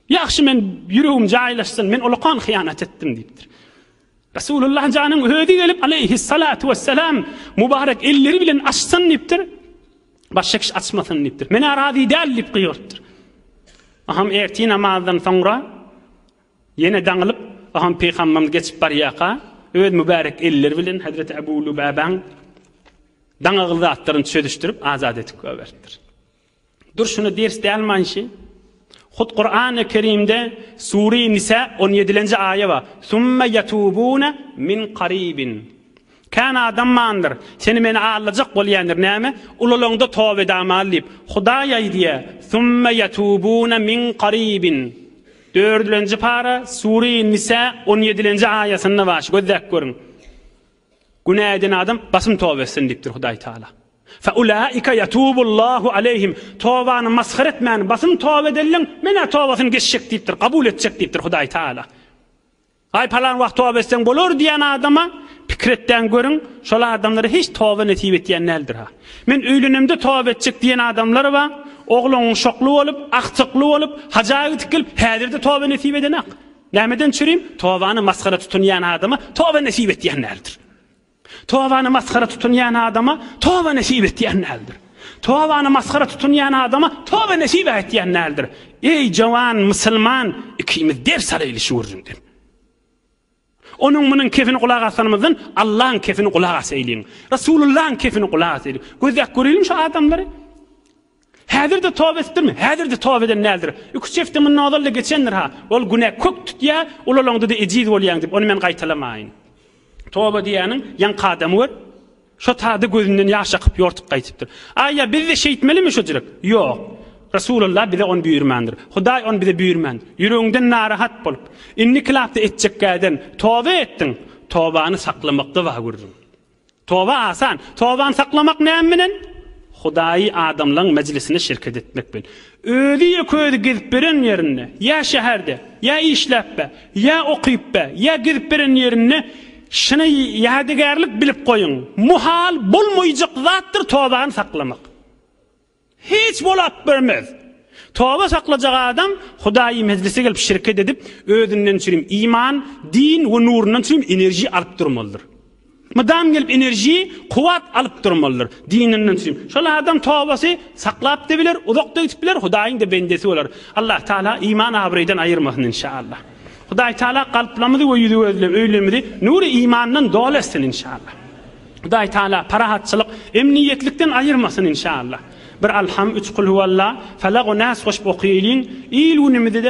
Yaxşı men yüreğim jaýlaşsyn, men ulaqan hyýanat etdim diýipdir. Resulullah janyň hödi gelip aleyhissalatu vesselam mübarek elleri bilen açsın diýipdir. Başka kişi açmasın diýipdir. Men arazi däl diýip gyýardyr. Aham erti namazdan soňra yine daňylyp aham peýgamberimiz geçip barýaka, öz mübarek elleri bilen Hazreti Ebu Lübabaň daňagy zatlaryny çödüşdirip azat etip goýberdir. Dur şunu ders dälmanşy. Hud Kur'an-ı Kerim'de Sure-i Nisa 17. ayet var. Summa yatubuna min qaribin. Kana adammandır. Seni meni ağlayacak bolýandyr näme? Ululongda tövbe edämal diýip. Hudaýa diýe. Summa yatubuna min qaribin. 4-nji para Sure-i Nisa 17. ayetinde var. Gözläp görün. Günah eden adam basym tövbe etsin diýipdir Hudaý Taala. فَاُولَٰئِكَ يَتُوبُ اللّٰهُ عَلَيْهِمْ Tövbanı maskar etmeyen, basın tövbe edilin, mene tövbasını geçecek deyiptir, kabul edecek deyiptir Hudaý Taala. Ay falan vakt tövbe etsen bolur diyen adama, pikretten görün, şola adamları hiç tövbe netip etdiyen neldir ha. Men öýlenimde tövbe edecek diyen adamlar var, oğlun şoklu olup, aktıklı olup, hacayı tikilip, häzirde tövbe netip edenek. Nämeden çürüyüm? Tövbanı maskara tutunyan adama, tövbe netip etdiyen neldir. Tövbanı maskara tutunyan adama tövbe nesip etdiyen neldir? Tövbanı maskara tutunyan adama tövbe nesip etdiyen neldir? Ey jawan musulman, ikimiz ders alyşurjundir. Onun bunun kefini kulak asanımızın Allah'ın kefini kulak asayliyin. Resulullah'ın kefini kulak asayliyin. Gözlük görelim şu adamları. Häzirde tövbe etdirmi? Häzirde tövbe eden neldir? Üç çeftimin nazarla geçendir ha. Ol günah kök tutya, ulalongda da eciz bolýan dip, onu men gaýtalamayyn. Tövbe diýäniň ýan kadamy var. Şo taýda gözünden ýaş akyp ýortup gaýtypdyr. Aýa bizde şeýitmelimi şo jürek? Ýok. Rasulullah bize onu buyurmandır. Hudaý onu bize buyurman. Yüreğinden narahat bolup, inni kilapda etjekkäden tövbe etdiň. Tövbany saklamakda wa gördüm. Tövbe asan. Tövbany saklamak nämen? Hudaý adamlaryň meclisine şirket etmek bilen. Özi ýöködi gezip beren ýerine, ýa şäherde, ýa işläpbe, ýa okypbe, ýa gezip beren ýerine şunu yadigarlık bilip koyun. Muhal bolmayacak zattır tövbany saklamak. Hiç bolap bermez. Tövbe saklajak adam Hudaý meclise gelip şirket edip özünden çürüm iman, din we nurundan çürüm enerji alıp durmalıdır. Madam gelip enerji, kuvat alıp durmalıdır. Dininden çürüm. Şola adam tövbesi saklap da biler, uzakda gitip biler, Hudaýyň da bendesi bolar. Allah Taala iman abraydan ayırmasın inşallah. Hudaý Taala kalplamyzy we ýüzi öýlemidi, nuri imandan dolasyn inşallah. Hudaý Taala parahatçylyk, emniyetlikden ayırmasın inşallah. Bir alham, 3 kul huvallah, falaq we nas hoş okuýalyň, il günümizde